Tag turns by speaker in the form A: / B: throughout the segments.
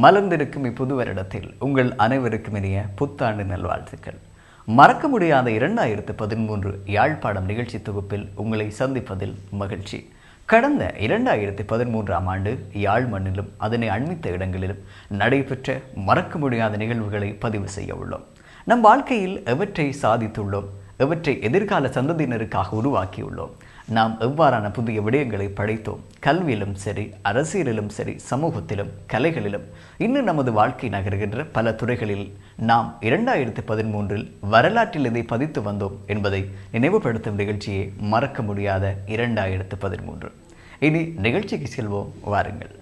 A: மலர்ந்திருக்கும் இப்புது வருடத்தில் உங்கள் அனைவருக்கும் இனிய புத்தாண்டு நல்வாழ்த்துக்கள். மறக்க முடியாத 2013 யாழ்ப்பாணம் நிகழ்ச்சி தொகுப்பில் உங்களை சந்திப்பதில் மகிழ்ச்சி. கடந்த 2013ஆம் ஆண்டு யாழ் மண்ணிலும் அதனை அண்மித்த இடங்களிலும் நடைபெற்ற மறக்க முடியாத நிகழ்வுகளை பதிவு செய்ய உள்ளோம். நம் வாழ்க்கையில் எவற்றை சாதித்துள்ளோம், எவற்றை எதிர்கால சந்ததியினருக்காக உருவாக்கியுள்ளோம், நாம் எவ்வாறான புதிய விடயங்களை படைத்தோம், கல்வியிலும் சரி, அரசியலிலும் சரி, சமூகத்திலும், கலைகளிலும், இன்னும் நமது வாழ்க்கை நகர்கின்ற பல துறைகளில் நாம் 2013 வரலாற்றில் இதை பதித்து வந்தோம் என்பதை நினைவுபடுத்தும் நிகழ்ச்சியே மறக்க முடியாத 2013. இனி நிகழ்ச்சிக்கு செல்வோம், வாருங்கள்.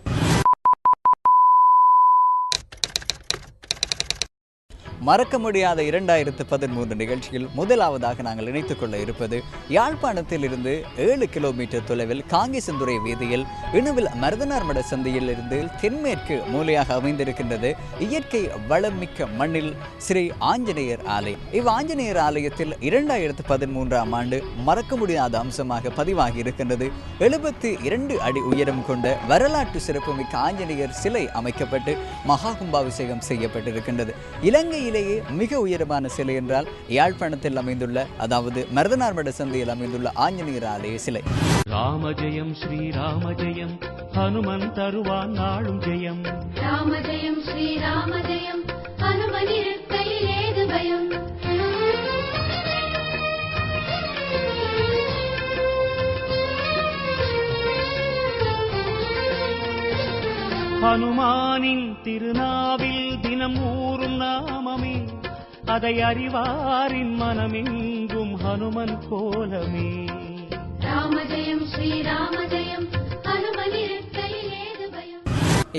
A: மறக்க முடியாத 2013 நிகழ்ச்சியில் முதலாவதாக நாங்கள் இணைத்துக் கொள்ள இருப்பது யாழ்ப்பாணத்தில் இருந்து 7 கிலோமீட்டர் தொலைவில் காங்கேசந்துறை வீதியில் இணுவில் மருதனார் மட சந்தையில் இருந்து தென்மேற்கு மூலையாக அமைந்திருக்கின்றது இயற்கை வளம் மிக்க மண்ணில் ஸ்ரீ ஆஞ்சநேயர் ஆலயம். ஆஞ்சநேயர் ஆலயத்தில் 2013ஆம் ஆண்டு மறக்க முடியாத அம்சமாக பதிவாகி இருக்கின்றது. 72 அடி உயரம் கொண்ட வரலாற்று சிறப்புமிக்க ஆஞ்சநேயர் சிலை அமைக்கப்பட்டு மகா கும்பாபிஷேகம் செய்யப்பட்டிருக்கின்றது. இலங்கையில் மிக உயரமான சிலை என்றால் யாழ்ப்பாணத்தில் அமைந்துள்ள, அதாவது மருதனார் மட சந்தையில் அமைந்துள்ள ஆஞ்சநேயர் ஆலய சிலை.
B: ராமஜெயம் ஸ்ரீராமஜெயம் ஹனுமன் தருவான் நாளும் ஜெயம்.
C: ராமஜெயம் ஸ்ரீராமஜெயம் ஹனுமன் இருக்கையில் ஏது பயம்.
B: ஹனுமானின் திருநாவில் தினம் ஊறும் நாமமே, அதை அறிவாரின் மனமெங்கும் ஹனுமன் கோலமே.
C: ராமஜெயம் ஸ்ரீராமஜெயம் ஹனுமன் இருக்கையில் ஏது பயம்.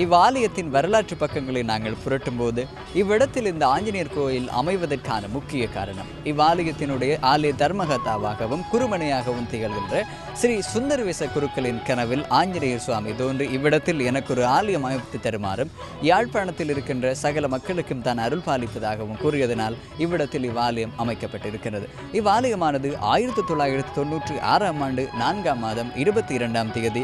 A: இவ்வாலயத்தின் வரலாற்று பக்கங்களை நாங்கள் புரட்டும் போது இவ்விடத்தில் இந்த ஆஞ்சநேயர் கோயில் அமைவதற்கான முக்கிய காரணம், இவ்வாலயத்தினுடைய ஆலய தர்மகர்த்தாவாகவும் குருமனையாகவும் திகழ்கின்ற ஸ்ரீ சுந்தரவேச குருக்களின் கனவில் ஆஞ்சநேயர் சுவாமி தோன்றி இவ்விடத்தில் எனக்கு ஒரு ஆலயம் அமைத்து தருமாறும் யாழ்ப்பாணத்தில் இருக்கின்ற சகல மக்களுக்கும் தான் அருள் பாலிப்பதாகவும் கூறியதனால் இவ்விடத்தில் இவ்வாலயம் அமைக்கப்பட்டிருக்கிறது. இவ்வாலயமானது 1996ஆம் ஆண்டு 4ஆம் மாதம் 22ஆம் தேதி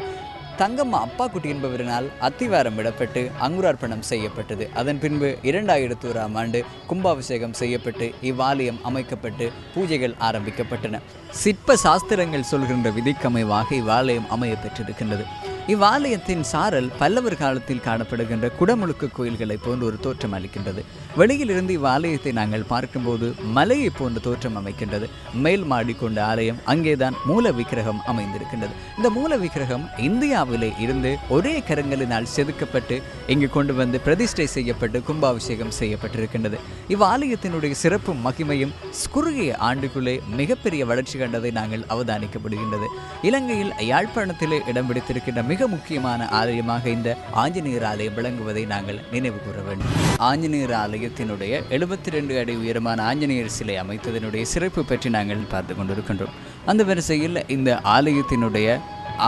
A: தங்கம்மா அப்பாக்குட்டி என்பவரினால் அத்திவாரம் விடப்பட்டு அங்குரார்ப்பணம் செய்யப்பட்டது. அதன் பின்பு 2001ஆம் ஆண்டு கும்பாபிஷேகம் செய்யப்பட்டு இவ்வாலயம் அமைக்கப்பட்டு பூஜைகள் ஆரம்பிக்கப்பட்டன. சிற்ப சாஸ்திரங்கள் சொல்கின்ற விதிக்கமைவாக இவ்வாலயம் அமைய பெற்றிருக்கின்றது. இவ்வாலயத்தின் சாரல் பல்லவர் காலத்தில் காணப்படுகின்ற குடமுழுக்கு கோயில்களை போன்ற ஒரு தோற்றம் அளிக்கின்றது. வெளியிலிருந்து இவ்வாலயத்தை நாங்கள் பார்க்கும்போது மலையை போன்ற தோற்றம் அமைக்கின்றது. மேல் மாடி கொண்ட ஆலயம், அங்கேதான் மூல விக்கிரகம் அமைந்திருக்கின்றது. இந்த மூல விக்கிரகம் இந்தியாவிலே இருந்து ஒரே கரங்களினால் செதுக்கப்பட்டு இங்கு கொண்டு வந்து பிரதிஷ்டை செய்யப்பட்டு கும்பாபிஷேகம் செய்யப்பட்டிருக்கின்றது. இவ்வாலயத்தினுடைய சிறப்பும் மகிமையும் குறுகிய ஆண்டுக்குள்ளே மிகப்பெரிய வளர்ச்சி கண்டதை நாங்கள் அவதானிக்க முடிகின்றது. இலங்கையில் யாழ்ப்பாணத்திலே இடம் பிடித்திருக்கின்ற மிக முக்கியமான ஆலயமாக இந்த ஆஞ்சநேயர் ஆலயம் விளங்குவதை நாங்கள் நினைவு கூற வேண்டும். ஆஞ்சநேயர் ஆலயத்தினுடைய 72 அடி உயரமான ஆஞ்சநேயர் சிலை அமைத்ததனுடைய சிறப்பு பற்றி நாங்கள் பார்த்து கொண்டிருக்கின்றோம். அந்த வரிசையில் இந்த ஆலயத்தினுடைய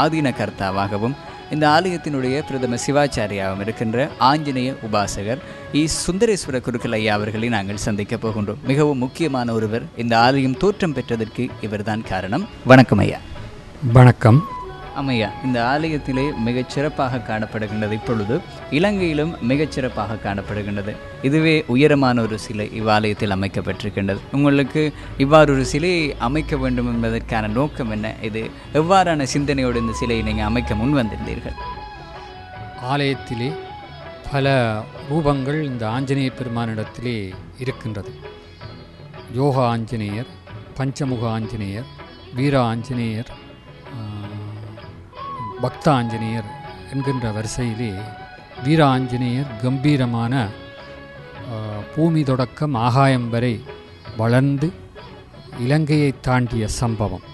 A: ஆதீன கர்த்தாவாகவும் இந்த ஆலயத்தினுடைய பிரதம சிவாச்சாரியாகவும் இருக்கின்ற ஆஞ்சநேய உபாசகர் சுந்தரேஸ்வர குருக்கள் ஐயா அவர்களை நாங்கள் சந்திக்க போகின்றோம். மிகவும் முக்கியமான ஒருவர். இந்த ஆலயம் தோற்றம் பெற்றதற்கு இவர்தான் காரணம். வணக்கம் ஐயா.
D: வணக்கம்
A: அம்மையா. இந்த ஆலயத்திலே மிகச் சிறப்பாக காணப்படுகின்றது, இப்பொழுது இலங்கையிலும் மிகச்சிறப்பாக காணப்படுகின்றது. இதுவே உயரமான ஒரு சிலை இவ்வாலயத்தில் அமைக்கப்பட்டிருக்கின்றது. உங்களுக்கு இவ்வாறு ஒரு சிலையை அமைக்க வேண்டும் என்பதற்கான நோக்கம் என்ன? இது எவ்வாறான சிந்தனையோடு இந்த சிலையை நீங்கள் அமைக்க முன் வந்திருந்தீர்கள்?
D: ஆலயத்திலே பல ரூபங்கள் இந்த ஆஞ்சநேய பெருமானிடத்திலே இருக்கின்றது. யோகா ஆஞ்சநேயர், பஞ்சமுக ஆஞ்சநேயர், வீர ஆஞ்சநேயர், பக்த ஆஞ்சநேயர் என்கின்ற வரிசையிலே வீர ஆஞ்சநேயர் கம்பீரமான பூமி தொடக்கம் ஆகாயம் வரை வளர்ந்து இலங்கையை தாண்டிய சம்பவம்,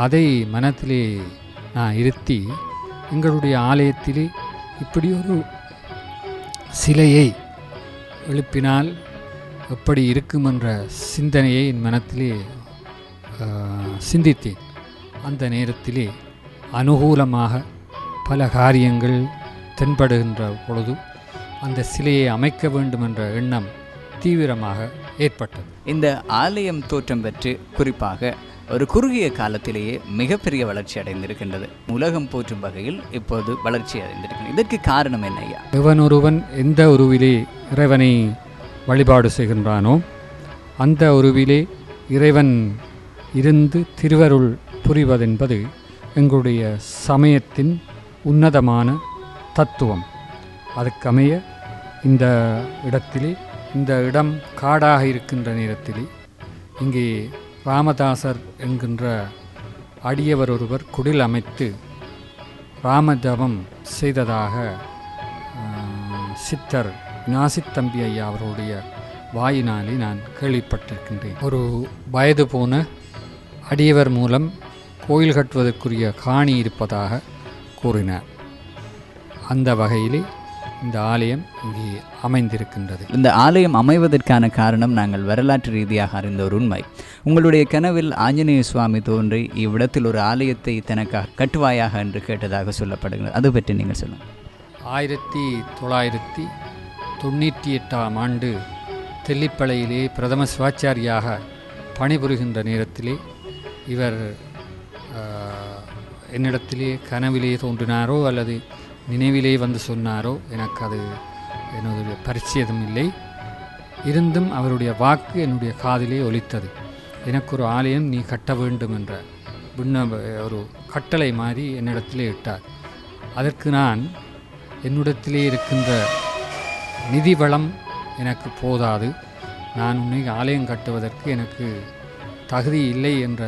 D: அதை மனத்திலே நான் இருத்தி எங்களுடைய ஆலயத்திலே இப்படி ஒரு சிலையை எழுப்பினால் எப்படி இருக்கும் என்ற சிந்தனையை என் மனத்திலே சிந்தித்தேன். அந்த நேரத்திலே அனுகூலமாக பல காரியங்கள் தென்படுகின்ற பொழுது அந்த சிலையை அமைக்க வேண்டும் என்ற எண்ணம் தீவிரமாக ஏற்பட்டது.
A: இந்த ஆலயம் தோற்றம் பெற்று குறிப்பாக ஒரு குறுகிய காலத்திலேயே மிகப்பெரிய வளர்ச்சி அடைந்திருக்கின்றது. உலகம் போற்றும் வகையில் இப்போது வளர்ச்சி அடைந்திருக்கின்றது. இதற்கு காரணம் என்ன ஐயா?
D: ஒருவன் எந்த உருவிலே இறைவனை வழிபாடு செய்கின்றானோ அந்த உருவிலே இறைவன் இருந்து திருவருள் புரிவதென்பது எங்களுடைய சமயத்தின் உன்னதமான தத்துவம். அதுக்கமைய இந்த இடத்திலே, இந்த இடம் காடாக இருக்கின்ற நேரத்திலே இங்கே ராமதாசர் என்கின்ற அடியவர் ஒருவர் குடில் அமைத்து ராமஜபம் செய்ததாக சித்தர் நாசித்தம்பி ஐயா அவருடைய வாயினாலே நான் கேள்விப்பட்டிருக்கின்றேன். ஒரு வயது போன அடியவர் மூலம் கோயில் கட்டுவதற்குரிய காணி இருப்பதாக கூறினார். அந்த வகையிலே இந்த ஆலயம் இங்கே அமைந்திருக்கின்றது.
A: இந்த ஆலயம் அமைவதற்கான காரணம் நாங்கள் வரலாற்று ரீதியாக அறிந்த ஒரு உண்மை. உங்களுடைய கனவில் ஆஞ்சநேய சுவாமி தோன்றி இவ்விடத்தில் ஒரு ஆலயத்தை தனக்காக கட்டுவாயாக என்று கேட்டதாக சொல்லப்படுகிறது. அது பற்றி நீங்கள் சொல்லுங்கள்.
D: 1998ஆம் ஆண்டு தெல்லிப்பளையிலே பிரதம சிவாச்சாரியாக பணிபுரிகின்ற நேரத்திலே இவர் என்னிடத்திலே கனவிலே தோன்றினாரோ அல்லது நினைவிலே வந்து சொன்னாரோ எனக்கு அது என்னுடைய பரிச்சயம் இல்லை. இருந்தும் அவருடைய வாக்கு என்னுடைய காதிலே ஒலித்தது. எனக்கு ஒரு ஆலயம் நீ கட்ட வேண்டும் என்ற ஒரு கட்டளை மாதிரி என்னிடத்திலே இட்டார். அதற்கு நான் என்னிடத்திலே இருக்கின்ற நிதி வளம் எனக்கு போதாது, நான் உன்னை ஆலயம் கட்டுவதற்கு எனக்கு தகுதி இல்லை என்ற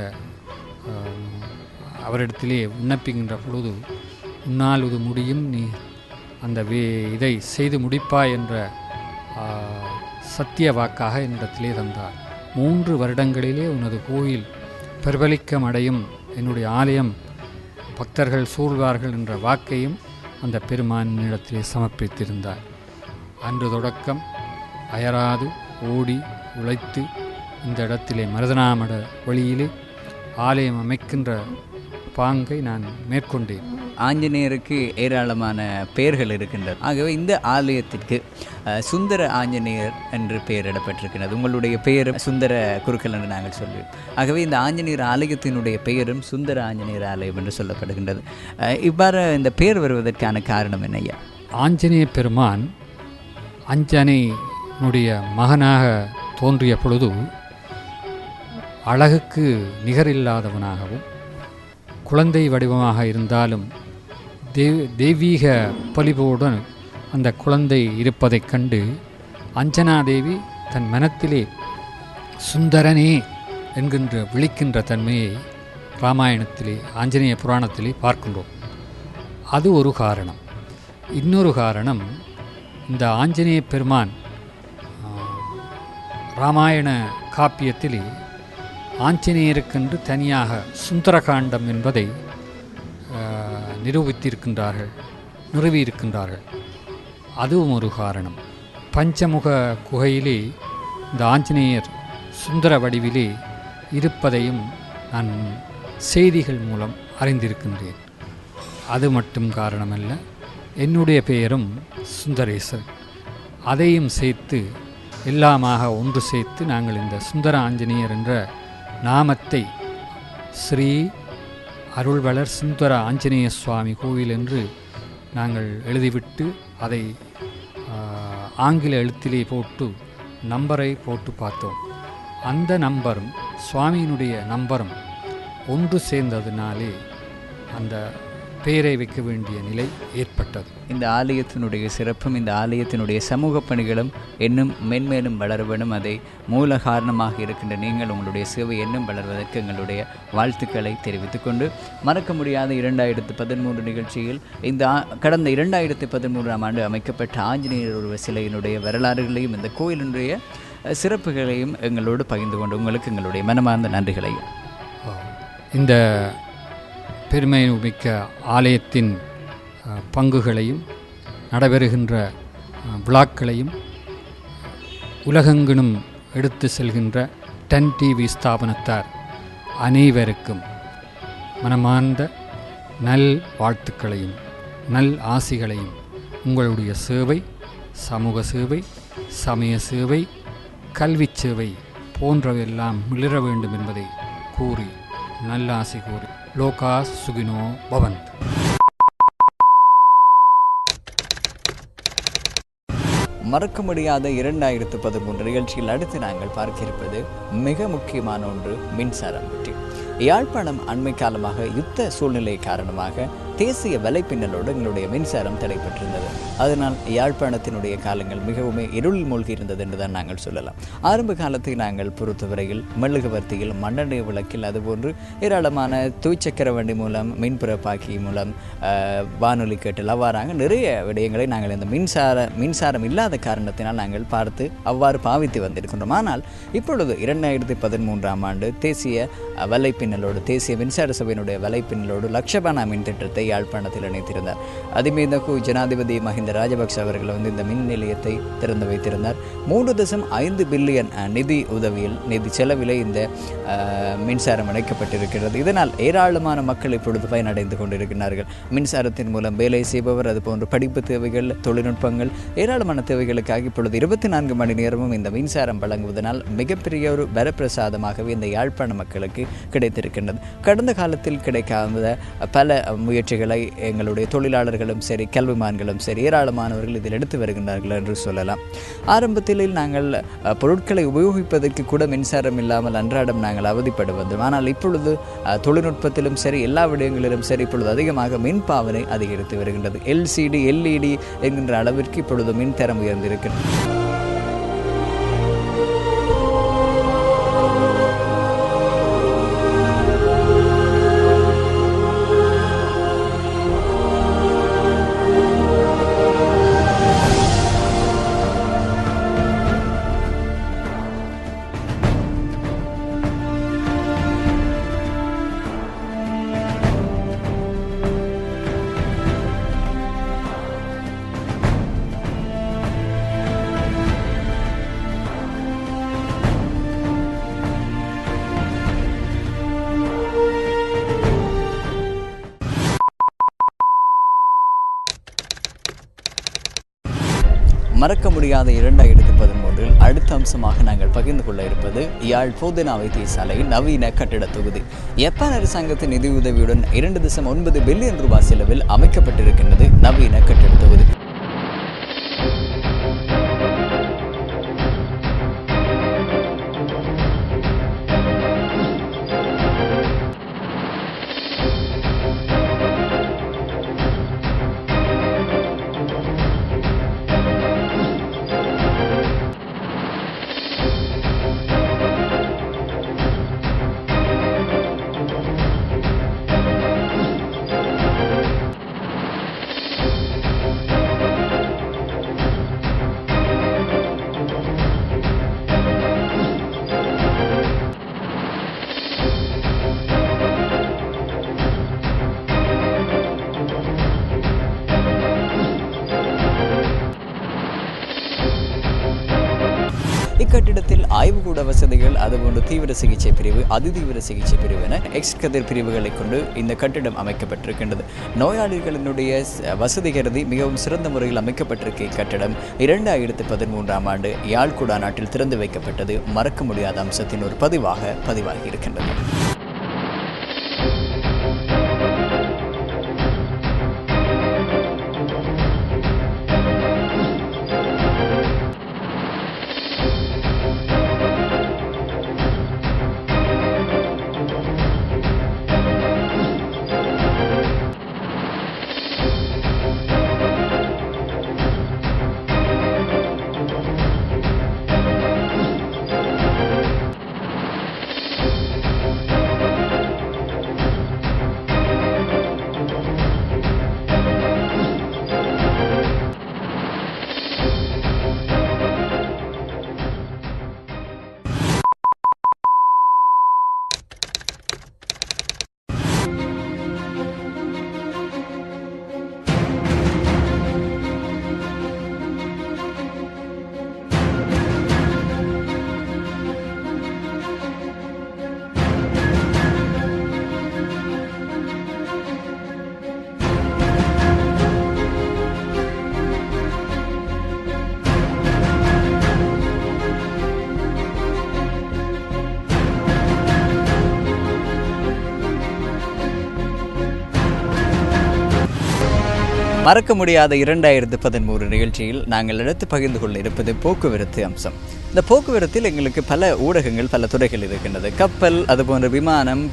D: அவரிடத்திலே விண்ணப்பிக்கின்ற பொழுது, உன்னால் இது முடியும், நீ அந்த இதை செய்து முடிப்பாய் என்ற சத்திய வாக்காக என்னிடத்திலே தந்தார். 3 வருடங்களிலே உனது கோயில் பிரபலிக்கம் அடையும், என்னுடைய ஆலயம் பக்தர்கள் சூழ்வார்கள் என்ற வாக்கையும் அந்த பெருமானிடத்திலே சமர்ப்பித்திருந்தார். அன்று தொடக்கம் அயராது ஓடி உழைத்து இந்த இடத்திலே மருதனாமட வழியிலே ஆலயம் அமைக்கின்ற பாங்கை நான் மேற்கொண்டேன்.
A: ஆஞ்சநேயருக்கு ஏராளமான பெயர்கள் இருக்கின்றது. ஆகவே இந்த ஆலயத்திற்கு சுந்தர ஆஞ்சநேயர் என்று பெயரிடப்பட்டிருக்கிறது. உங்களுடைய பெயர் சுந்தர குருக்கள் என்று நாங்கள் சொல்லுவோம். ஆகவே இந்த ஆஞ்சநேயர் ஆலயத்தினுடைய பெயரும் சுந்தர ஆஞ்சநேயர் ஆலயம் என்று சொல்லப்படுகின்றது. இவ்வாறு இந்த பெயர் வருவதற்கான காரணம் என்னையா?
D: ஆஞ்சநேய பெருமான் அஞ்சனையினுடைய மகனாக தோன்றிய பொழுது அழகுக்கு நிகரில்லாதவனாகவும் குழந்தை வடிவமாக இருந்தாலும் தெய்வீக பொலிவுடன் அந்த குழந்தை இருப்பதைக் கண்டு அஞ்சனாதேவி தன் மனத்திலே சுந்தரனே என்கின்ற விழிக்கின்ற தன்மையை இராமாயணத்திலே ஆஞ்சநேய புராணத்திலே பார்க்கின்றோம். அது ஒரு காரணம். இன்னொரு காரணம், இந்த ஆஞ்சநேய பெருமான் இராமாயண காப்பியத்திலே ஆஞ்சநேயருக்கென்று தனியாக சுந்தரகாண்டம் என்பதை நிறுவியிருக்கின்றார்கள். அதுவும் ஒரு காரணம். பஞ்சமுக குகையிலே இந்த ஆஞ்சநேயர் சுந்தர வடிவிலே இருப்பதையும் நான் செய்திகள் மூலம் அறிந்திருக்கின்றேன். அது மட்டும் காரணமல்ல, என்னுடைய பெயரும் சுந்தரேசன். அதையும் சேர்த்து எல்லாமாக ஒன்று சேர்த்து நாங்கள் இந்த சுந்தர ஆஞ்சநேயர் என்ற நாமத்தை ஸ்ரீ அருள்வளர் சுந்தர ஆஞ்சநேய சுவாமி கோவில் என்று நாங்கள் எழுதிவிட்டு அதை ஆங்கில எழுத்திலே போட்டு நம்பரை போட்டு பார்த்தோம். அந்த நம்பரும் சுவாமியினுடைய நம்பரும் ஒன்று சேர்ந்ததினாலே அந்த பெயரை வைக்க வேண்டிய நிலை ஏற்பட்டது.
A: இந்த ஆலயத்தினுடைய சிறப்பும் இந்த ஆலயத்தினுடைய சமூக பணிகளும் இன்னும் மென்மேலும் வளர வேண்டும். அதை மூல காரணமாக இருக்கின்ற நீங்கள் உங்களுடைய சேவை இன்னும் வளர்வதற்கு எங்களுடைய வாழ்த்துக்களை தெரிவித்துக் கொண்டு, மறக்க முடியாத 2013 நிகழ்ச்சியில் இந்த கடந்த 2013ஆம் ஆண்டு அமைக்கப்பட்ட ஆஞ்சநேயர் உருவ சிலையினுடைய வரலாறுகளையும் இந்த கோயிலினுடைய சிறப்புகளையும் எங்களோடு பகிர்ந்து கொண்டு உங்களுக்கு எங்களுடைய மனமார்ந்த நன்றிகளையும்.
D: இந்த பெருமைமிக்க ஆலயத்தின் பங்குகளையும் நடைபெறுகின்ற விழாக்களையும் உலகெங்கிலும் எடுத்து செல்கின்ற 10 டிவி ஸ்தாபனத்தார் அனைவருக்கும் மனமார்ந்த நல் வாழ்த்துக்களையும் நல் ஆசிகளையும் உங்களுடைய சேவை, சமூக சேவை, சமய சேவை, கல்வி சேவை போன்றவையெல்லாம் மிளிர வேண்டும் என்பதை கூறி நல்ல ஆசை கூறி லோகா சுகினோ பவந்த்.
A: மறக்க முடியாத 2013 நிகழ்ச்சியில் அடுத்து நாங்கள் பார்க்க இருப்பது மிக முக்கியமான ஒன்று, மின்சாரம் பற்றி. யாழ்ப்பாணம் அண்மை காலமாக யுத்த சூழ்நிலை காரணமாக தேசிய வலைப்பின்னலோடு எங்களுடைய மின்சாரம் தடைப்பட்டிருந்தது. அதனால் யாழ்ப்பாணத்தினுடைய காலங்கள் மிகவும் இருளில் மூழ்கி இருந்தது என்றுதான் நாங்கள் சொல்லலாம். ஆரம்ப காலத்தை நாங்கள் பொறுத்தவரையில் மெழுகுவர்த்தியில், மண்ணெண்ணெய் விளக்கில், அதுபோன்று ஏராளமான துவிச்சக்கர வண்டி மூலம், மின்புறப்பாக்கி மூலம், வானொலி கேட்டல், அவ்வாறாக நிறைய விடயங்களை நாங்கள் இந்த மின்சாரம் இல்லாத காரணத்தினால் நாங்கள் பார்த்து அவ்வாறு பாவித்து வந்திருக்கின்றோம். ஆனால் இப்பொழுது 2013ஆம் ஆண்டு தேசிய வலைப்பின்னலோடு, தேசிய மின்சார சபையினுடைய வலைப்பின்னலோடு லக்ஷபானா மின் திட்டத்தை யாழ்ப்பாணத்தில் இணைத்திருந்தார். அதிமீதகு ஜனாதிபதி மஹிந்த ராஜபக்ஷ அவர்கள் இந்த மின் நிலையத்தை திறந்து வைத்திருந்தார். 3.5 பில்லியன் நிதி உதவியில், நிதி செலவிலே இந்த மின்சாரம் இணைக்கப்பட்டிருக்கிறது. இதனால் ஏராளமான மக்கள் இப்பொழுது பயனடைந்து கொண்டிருக்கிறார்கள். மின்சாரத்தின் மூலம் வேலை செய்பவர், அதுபோன்று படிப்பு தேவைகள், தொழில்நுட்பங்கள், ஏராளமான தேவைகளுக்காக இப்பொழுது 24 மணி நேரமும் இந்த மின்சாரம் வழங்குவதனால் மிகப்பெரிய ஒரு வரப்பிரசாதமாகவே இந்த யாழ்ப்பாண மக்களுக்கு கிடைத்திருக்கின்றது. கடந்த காலத்தில் கிடைக்காத பல முயற்சிகளை எங்களுடைய தொழிலாளர்களும் சரி, கல்விமான்களும் சரி, ஏராளமானவர்கள் இதில் எடுத்து வருகின்றார்கள் என்று சொல்லலாம். ஆரம்பத்தில் நாங்கள் பொருட்களை உபயோகிப்பதற்கு கூட மின்சாரம் இல்லாமல் அன்றாடம் நாங்கள் அவதிப்படு வந்தோம். ஆனால் இப்பொழுது தொழில்நுட்பத்திலும் சரி, எல்லா விடயங்களிலும் சரி, இப்பொழுது அதிகமாக மின் பாவனை அதிகரித்து வருகின்றது. LCD, LED என்கின்ற அளவிற்கு இப்பொழுது மின் தரம் உயர்ந்திருக்கிறது. மறக்க முடியாத 2013 அடுத்த அம்சமாக நாங்கள் பகிர்ந்து கொள்ள இருப்பது யாழ் போதனா வைத்தியசாலை நவீன கட்டிட தொகுதி. ஜப்பான் அரசாங்கத்தின் நிதியுதவியுடன் 2.9 பில்லியன் ரூபாய் செலவில் அமைக்கப்பட்டிருக்கின்றது நவீன கட்டிட தொகுதி. இக்கட்டிடத்தில் ஆய்வுக்கூட வசதிகள், அதுபோன்று தீவிர சிகிச்சை பிரிவு, அதிதீவிர சிகிச்சை பிரிவு என எக்ஸ்-கதிர் பிரிவுகளை கொண்டு இந்த கட்டிடம் அமைக்கப்பட்டிருக்கின்றது. நோயாளிகளினுடைய வசதி கருதி மிகவும் சிறந்த முறையில் அமைக்கப்பட்டிருக்க இக்கட்டிடம் 2013ஆம் ஆண்டு யாழ்குடா நாட்டில் திறந்து வைக்கப்பட்டது மறக்க முடியாத அம்சத்தின் ஒரு பதிவாகி இருக்கின்றது. மறக்க முடியாத 2013 நிகழ்ச்சியில் நாங்கள் எடுத்து பகிர்ந்து கொள்ள இருப்பது போக்குவரத்து அம்சம். இந்த போக்குவரத்தில் எங்களுக்கு பல ஊடகங்கள், பல துறைகள் இருக்கின்றது. கப்பல், அதுபோன்ற விமானம்,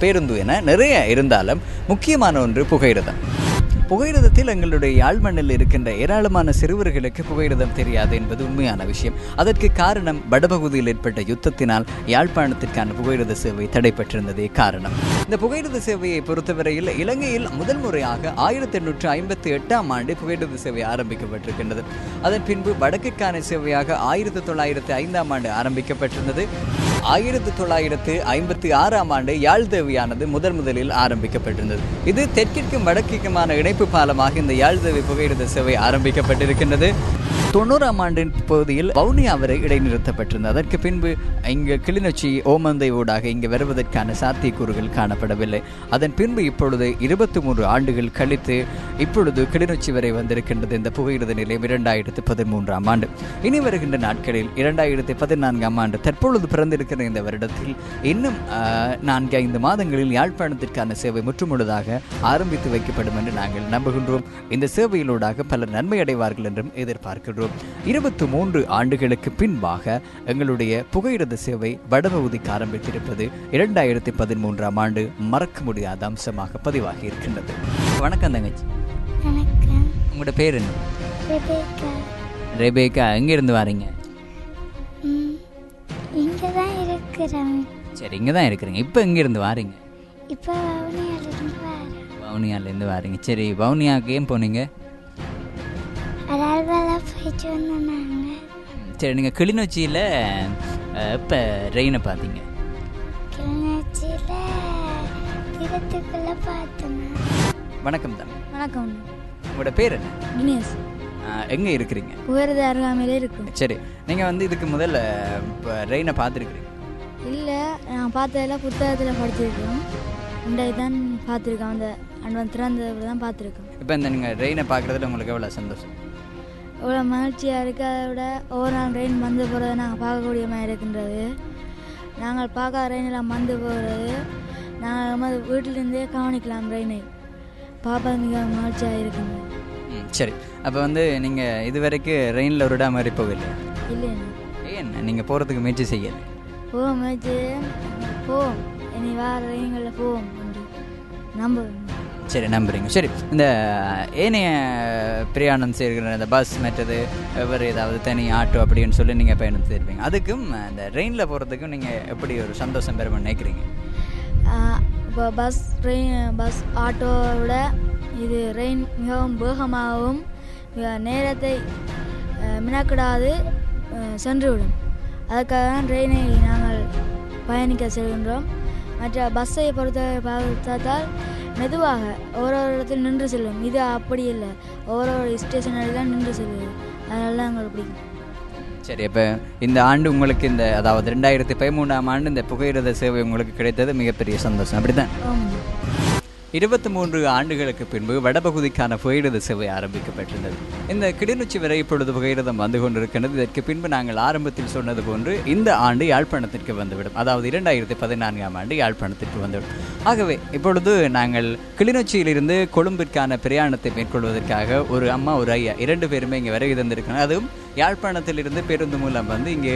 A: பேருந்து என நிறைய இருந்தாலும் முக்கியமான ஒன்று புகையிரதம். புகையிரதத்தில் எங்களுடைய யாழ்மண்ணில் இருக்கின்ற ஏராளமான சிறுவர்களுக்கு புகையிரதம் தெரியாது என்பது உண்மையான விஷயம். அதற்கு காரணம் வடபகுதியில் ஏற்பட்ட யுத்தத்தினால் யாழ்ப்பாணத்திற்கான புகையிரத சேவை தடைப்பட்டிருந்ததே காரணம். இந்த புகையிரத சேவையை பொறுத்தவரையில் இலங்கையில் முதல் முறையாக 1858ஆம் ஆண்டு புகையிரத சேவை ஆரம்பிக்கப்பட்டிருக்கின்றது. அதன் பின்பு வடக்கிற்கான சேவையாக 1905ஆம் ஆண்டு ஆரம்பிக்கப்பட்டிருந்தது. 1956ஆம் ஆண்டு யாழ் தேவியானது முதலில் ஆரம்பிக்கப்பட்டிருந்தது. இது தெற்கிற்கும் வடக்கிற்குமான இணைப்பு பாலமாக இந்த யாழ் தேவி புகையிரத சேவை ஆரம்பிக்கப்பட்டிருக்கின்றது. 90ஆம் ஆண்டின் பகுதியில் வவுனியா வரை இடைநிறுத்தப்பட்டிருந்தது. அதற்கு பின்பு இங்கு கிளிநொச்சி ஓமந்தை ஊடாக இங்கு வருவதற்கான சாத்தியக்கூறுகள் காணப்படவில்லை. அதன் பின்பு இப்பொழுது 23 ஆண்டுகள் கழித்து இப்பொழுது கிளிநொச்சி வரை வந்திருக்கின்றது இந்த புகையிரத நிலையம் 2013ஆம் ஆண்டு. இனி வருகின்ற நாட்களில் 2014ஆம் ஆண்டு தற்பொழுது பிறந்திருக்கிற இந்த வருடத்தில் இன்னும் 4-5 மாதங்களில் யாழ்ப்பாணத்திற்கான சேவை முற்றுமுழுதாக ஆரம்பித்து வைக்கப்படும் என்று நாங்கள் நம்புகின்றோம். இந்த சேவையிலூடாக பலர் நன்மை அடைவார்கள் என்றும் எதிர்பார்க்கின்றோம். 23 ஆண்டுகளுக்கு பின்பாக எங்களுடைய புகையிரத சேவை வடபகுதிக்கு ஆரம்பித்திருப்பது 2013ஆம் ஆண்டு மறக்க முடியாத அம்சமாக பதிவாகி இருக்கின்றது. வணக்கம் தங்கச்சி.
E: வணக்கம்.
A: உங்களோட பேர் என்ன?
E: ரெபேக்கா.
A: ரெபேக்கா, எங்கேருந்து வரீங்க?
E: இங்கே தான் இருக்கிறேன்.
A: சரி, இங்கே தான் இருக்கிறீங்க. இப்போ எங்கேருந்து வாரீங்க?
E: இப்போ வவுனியாவிலேருந்து வரேன்.
A: வவுனியாவிலேருந்து வாரீங்க. சரி, வவுனியாவுக்கு ஏன் போனீங்க?
E: அதால்வெல்லாம் போயிட்டு வந்தாங்க.
A: சரி, நீங்கள் கிளிநொச்சியில் இப்போ ரெயினை பார்த்தீங்க?
E: கிளிநொச்சியில் தீரத்துக்குள்ளே பார்த்தேன்.
A: வணக்கம் தான்.
F: வணக்கம்.
A: உங்களோட பேர் என்ன?
F: தினேஷ்.
A: எங்கே இருக்கிறீங்க?
F: புகையிரத அருகாமையிலே இருக்கும்.
A: சரி, நீங்கள் இதுக்கு முதல்ல இப்போ ரெயினை பார்த்துருக்குறீங்க?
F: இல்லை, நான் பார்த்ததெல்லாம் புத்தகத்தில் படிச்சிருக்கோம். இன்றைக்கு தான் பார்த்துருக்கோம். அந்த அன்வன் திறந்தது தான் பார்த்துருக்கோம்.
A: இப்போ இந்த நீங்கள் ரெயினை பார்க்குறதுல உங்களுக்கு எவ்வளோ சந்தோஷம்?
F: எவ்வளோ மகிழ்ச்சியாக இருக்குது. அதை விட ஒவ்வொரு நாள் ரெயின் வந்து போகிறத நாங்கள் பார்க்கக்கூடிய மாதிரி இருக்கின்றது. நாங்கள் பார்க்காத ரெயினெல்லாம் வந்து போகிறது நாங்கள் வீட்டிலேருந்தே கவனிக்கலாம். ரெயினை பார்ப்பது மிக மகிழ்ச்சியாக இருக்கின்றது.
A: சரி, அப்போ நீங்கள் இதுவரைக்கும் ரெயினில் ஒரு இடம் மாதிரி போகல?
F: இல்லைண்ணா.
A: ஏன் நீங்கள் போகிறதுக்கு முயற்சி செய்யலை?
F: போவோம், முயற்சி போவோம். இனி வேறு ரெயின்களில் போவோம் என்று நம்புவேன்.
A: சரி, நம்புறீங்க. சரி, இந்த ஏனைய பிரயாணம் செய்கிற இந்த பஸ் மற்றது வேறு ஏதாவது தனி ஆட்டோ அப்படின்னு சொல்லி நீங்கள் பயணம் செய்வீங்க. அதுக்கும் இந்த ரெயினில் போகிறதுக்கும் நீங்கள் எப்படி ஒரு சந்தோஷம் பெறும்னு நினைக்கிறீங்க?
F: இப்போ பஸ் ஆட்டோவை விட இது ரெயின் மிகவும் வேகமாகவும் நேரத்தை மினக்கிடாது சென்றுவிடும். அதுக்காக தான் ட்ரெயினை நாங்கள் பயணிக்க செல்கின்றோம். மற்ற பஸ்ஸை பார்த்தால் மெதுவாக ஒவ்வொரு இடத்தில் நின்று செல்லும். இது அப்படி இல்லை, ஒவ்வொரு ஸ்டேஷனில் தான் நின்று செல்வது. அதனால தான் எங்களுக்கு பிடிக்கும்.
A: சரி, இப்போ இந்த ஆண்டு உங்களுக்கு அதாவது 2013ஆம் ஆண்டு இந்த புகையிரத சேவை உங்களுக்கு கிடைத்தது மிகப்பெரிய சந்தோஷம், அப்படித்தான்? 23 ஆண்டுகளுக்கு பின்பு வடபகுதிக்கான புகையிரத சேவை ஆரம்பிக்கப்பட்டிருந்தது. இந்த கிளிநொச்சி வரை இப்பொழுது புகையிரதம் வந்து கொண்டிருக்கிறது. இதற்கு பின்பு நாங்கள் ஆரம்பத்தில் சொன்னது போன்று இந்த ஆண்டு யாழ்ப்பாணத்திற்கு வந்துவிடும். அதாவது 2014ஆம் ஆண்டு யாழ்ப்பாணத்திற்கு வந்துவிடும். ஆகவே இப்பொழுது நாங்கள் கிளிநொச்சியிலிருந்து கொழும்பிற்கான பிரயாணத்தை மேற்கொள்வதற்காக ஒரு அம்மா ஒரு ஐயா 2 பேருமே இங்கே வருகை தந்திருக்கிறாங்க. அதுவும் யாழ்ப்பாணத்திலிருந்து பேருந்து மூலம் இங்கே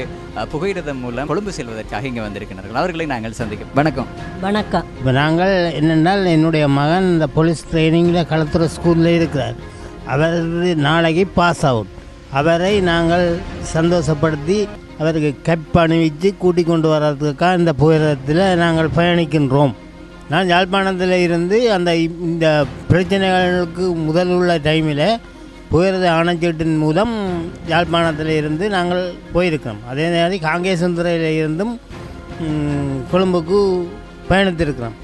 A: புகையிரதம் மூலம் கொழும்பு செல்வதற்காக இங்கே வந்திருக்கிறார்கள். அவர்களை நாங்கள் சந்திக்கும். வணக்கம்.
G: வணக்கம். இப்போ நாங்கள் என்னென்றால் என்னுடைய மகன் இந்த போலீஸ் ட்ரைனிங்கில் களத்துறை ஸ்கூலில் இருக்கிறார். அவர் நாளைக்கு பாஸ் அவுட். அவரை நாங்கள் சந்தோஷப்படுத்தி அவருக்கு கப் அணிவித்து கூட்டிக் கொண்டு வர்றதுக்காக இந்த புகையிரதத்தில் நாங்கள் பயணிக்கின்றோம். நான் யாழ்ப்பாணத்தில் இருந்து இந்த பிரச்சனைகளுக்கு முதல் உள்ள டைமில் புகையிரத ஆணைச்சீட்டின் மூலம் யாழ்ப்பாணத்தில் இருந்து நாங்கள் போயிருக்கிறோம். அதே நேரம் காங்கேசந்துறையில் இருந்தும் கொழும்புக்கு பயணித்திருக்கிறோம்.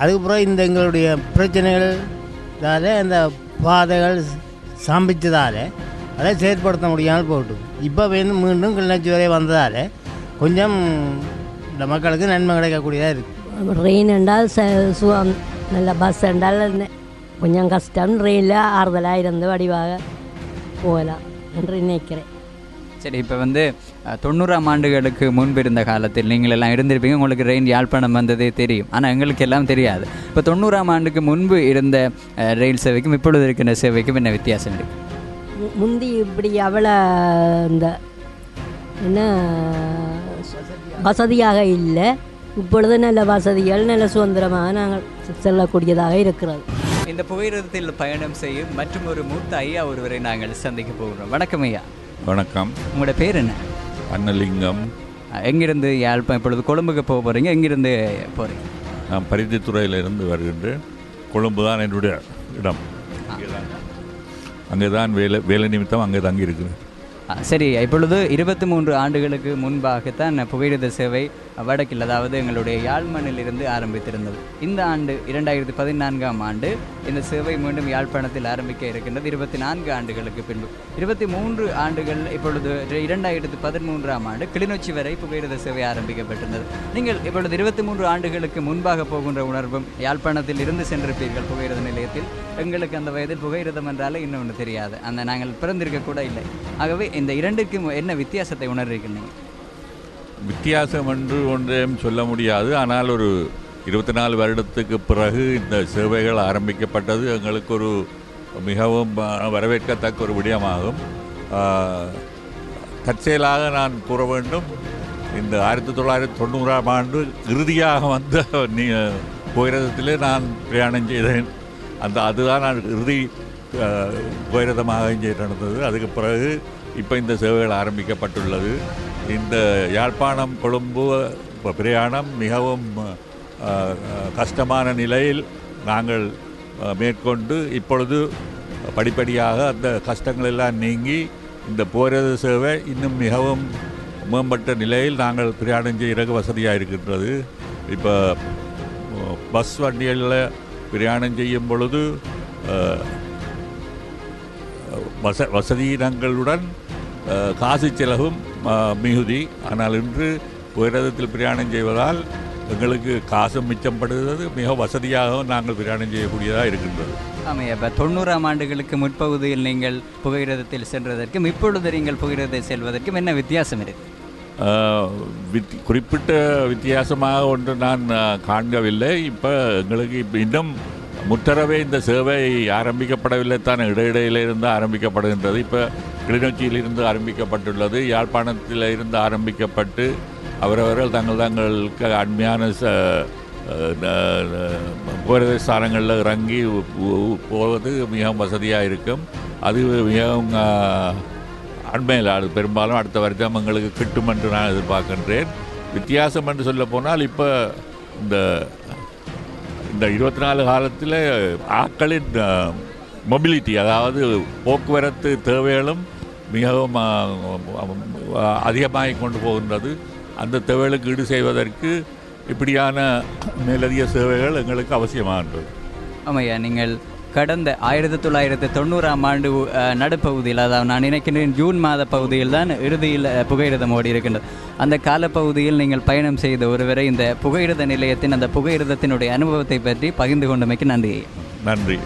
G: அதுக்கப்புறம் எங்களுடைய பிரச்சனைகளால் இந்த பாதைகள் சாம்பித்ததால் அதை செயற்படுத்த முடியாமல் போட்டு இப்போ மீண்டும் கிளிநொச்சி வரை வந்ததால் கொஞ்சம் இந்த மக்களுக்கு நன்மை கிடைக்கக்கூடியதாக இருக்குது.
H: ரெயின் என்றால் சுகம், நல்ல பஸ் என்றால் கொஞ்சம் கஷ்டம். ரெயினில் ஆறுதலாக இருந்து வடிவாக போகலாம் என்று நினைக்கிறேன்.
A: சரி, இப்போ வந்து 90ஆம் ஆண்டுகளுக்கு முன்பு இருந்த காலத்தில் நீங்கள் எல்லாம் இருந்திருப்பீங்க, உங்களுக்கு ரயில் யாழ்ப்பாணம் வந்ததே தெரியும். ஆனால் எங்களுக்கு எல்லாம் தெரியாது. இப்போ 90ஆம் ஆண்டுக்கு முன்பு இருந்த ரயில் சேவைக்கும் இப்பொழுது இருக்கிற சேவைக்கும் என்ன வித்தியாசம் இருக்குது?
H: முந்தி இப்படி அவ்வளோ இந்த என்ன வசதியாக இல்லை. இப்பொழுது நல்ல வசதிகள், நல்ல சுதந்திரமாக நாங்கள் செல்லக்கூடியதாக இருக்கிறது.
A: இந்த புகையிரதத்தில் பயணம் செய்யும் மற்றும் ஒரு மூத்த ஐயா ஒருவரை நாங்கள் சந்திக்க போகிறோம். வணக்கம் ஐயா.
I: வணக்கம்.
A: உங்களோட பேர் என்ன?
I: அன்னலிங்கம்.
A: எங்கிருந்து யாழ்ப்பாணம் இப்பொழுது கொழும்புக்கு போக போகிறீங்க? எங்கிருந்து போகிறீங்க?
I: நான் பருத்தித்துறையிலிருந்து வருகின்றேன். கொழும்பு தான் என்னுடைய இடம். அங்கே தான் வேலை நிமித்தம் அங்கே தங்கி இருக்கிறேன்.
A: சரி, இப்பொழுது 23 ஆண்டுகளுக்கு முன்பாகத்தான் புகையிரத சேவை வடக்கில், அதாவது எங்களுடைய யாழ்மண்ணில் இருந்து ஆரம்பித்திருந்தது. இந்த ஆண்டு 2014ஆம் ஆண்டு இந்த சேவை மீண்டும் யாழ்ப்பாணத்தில் ஆரம்பிக்க இருக்கின்றது. 24 ஆண்டுகளுக்கு பின்பு 23 ஆண்டுகள். இப்பொழுது 2013ஆம் ஆண்டு கிளிநொச்சி வரை புகையிரத சேவை ஆரம்பிக்கப்பட்டிருந்தது. நீங்கள் இப்பொழுது 23 ஆண்டுகளுக்கு முன்பாக போகின்ற உணர்வும், யாழ்ப்பாணத்தில் இருந்து சென்றிருப்பீர்கள் புகையிரத நிலையத்தில். எங்களுக்கு அந்த வயதில் புகையிரதம் என்றாலே இன்னொன்று தெரியாது, அந்த நாங்கள் பிறந்திருக்க கூட இல்லை. ஆகவே இந்த இரண்டுக்கும் என்ன வித்தியாசத்தை உணர்றீங்க?
I: வித்தியாசம் என்று ஒன்றையும் சொல்ல முடியாது. ஆனால் ஒரு 24 வருடத்துக்கு பிறகு இந்த சேவைகள் ஆரம்பிக்கப்பட்டது எங்களுக்கு ஒரு மிகவும் வரவேற்கத்தக்க ஒரு விடயமாகும். தற்செயலாக நான் கூற வேண்டும், இந்த 1990ஆம் ஆண்டு இறுதியாக வந்த புகையிரதத்திலே நான் பிரயாணம் செய்தேன். அதுதான் நான் இறுதி புகையிரதமாக இங்கே நடந்தது. அதுக்கு பிறகு இப்போ இந்த சேவைகள் ஆரம்பிக்கப்பட்டுள்ளது. இந்த யாழ்ப்பாணம் கொழும்பு பிரயாணம் மிகவும் கஷ்டமான நிலையில் நாங்கள் மேற்கொண்டு இப்பொழுது படிப்படியாக அந்த கஷ்டங்கள் எல்லாம் நீங்கி இந்த புகையிரத சேவை இன்னும் மிகவும் மேம்பட்ட நிலையில் நாங்கள் பிரயாணம் செய்கிறதுக்கு வசதியாக இருக்கின்றது. இப்போ பஸ் வண்டிகளில் பிரயாணம் செய்யும் பொழுது வசதியினங்களுடன் காசு செலவும் மிகுதி. ஆனால் இன்று புகையிரதத்தில் பிரயாணம் செய்வதால் எங்களுக்கு காசும் மிச்சப்படுகிறது, மிக வசதியாகவும் நாங்கள் பிரயாணம் செய்யக்கூடியதாக இருக்கின்றது.
A: ஆமாம், இப்போ 90ஆம் ஆண்டுகளுக்கு முற்பகுதியில் நீங்கள் புகையிரதத்தில் சென்றதற்கும் இப்பொழுது நீங்கள் புகையிரதத்தில் செல்வதற்கும் என்ன வித்தியாசம் இருக்குது?
I: குறிப்பிட்ட வித்தியாசமாக ஒன்று நான் காண்கவில்லை. இப்போ எங்களுக்கு இப்போ இன்னும் முற்றவே இந்த சேவை ஆரம்பிக்கப்படவில்லை தான், இடையிடையிலிருந்து ஆரம்பிக்கப்படுகின்றது. இப்போ கிளிநொச்சியிலிருந்து ஆரம்பிக்கப்பட்டுள்ளது, யாழ்ப்பாணத்தில் இருந்து ஆரம்பிக்கப்பட்டு அவரவர்கள் தங்களுக்கு அண்மையான புகையிரத ஸ்தானங்களில் இறங்கி போவது மிகவும் வசதியாக இருக்கும். அது மிகவும் அண்மையில் அது பெரும்பாலும் அடுத்த வருடம் எங்களுக்கு கிட்டும் என்று நான் எதிர்பார்க்கின்றேன். வித்தியாசம் என்று சொல்ல போனால் இப்போ இந்த 24 காலத்தில் ஆட்களின் மொபிலிட்டி, அதாவது போக்குவரத்து தேவைகளும் மிகவும் அதிகமாகி கொண்டு போகின்றது. அந்த தேவைகளுக்கு ஈடு செய்வதற்கு இப்படியான மேலதிக சேவைகள் எங்களுக்கு அவசியமாகின்றது.
A: ஆமையா, நீங்கள் கடந்த 1990ஆம் ஆண்டு நடுப்பகுதியில், அதாவது நான் நினைக்கின்றேன் ஜூன் மாத பகுதியில் தான் இறுதியில் புகையிரதம் ஓடி இருக்கின்றது. அந்த காலப்பகுதியில் நீங்கள் பயணம் செய்த ஒருவரை இந்த புகையிரத நிலையத்தின் அந்த புகையிரதத்தினுடைய அனுபவத்தை பற்றி பகிர்ந்து கொண்டமைக்கு நன்றி.
I: நன்றி.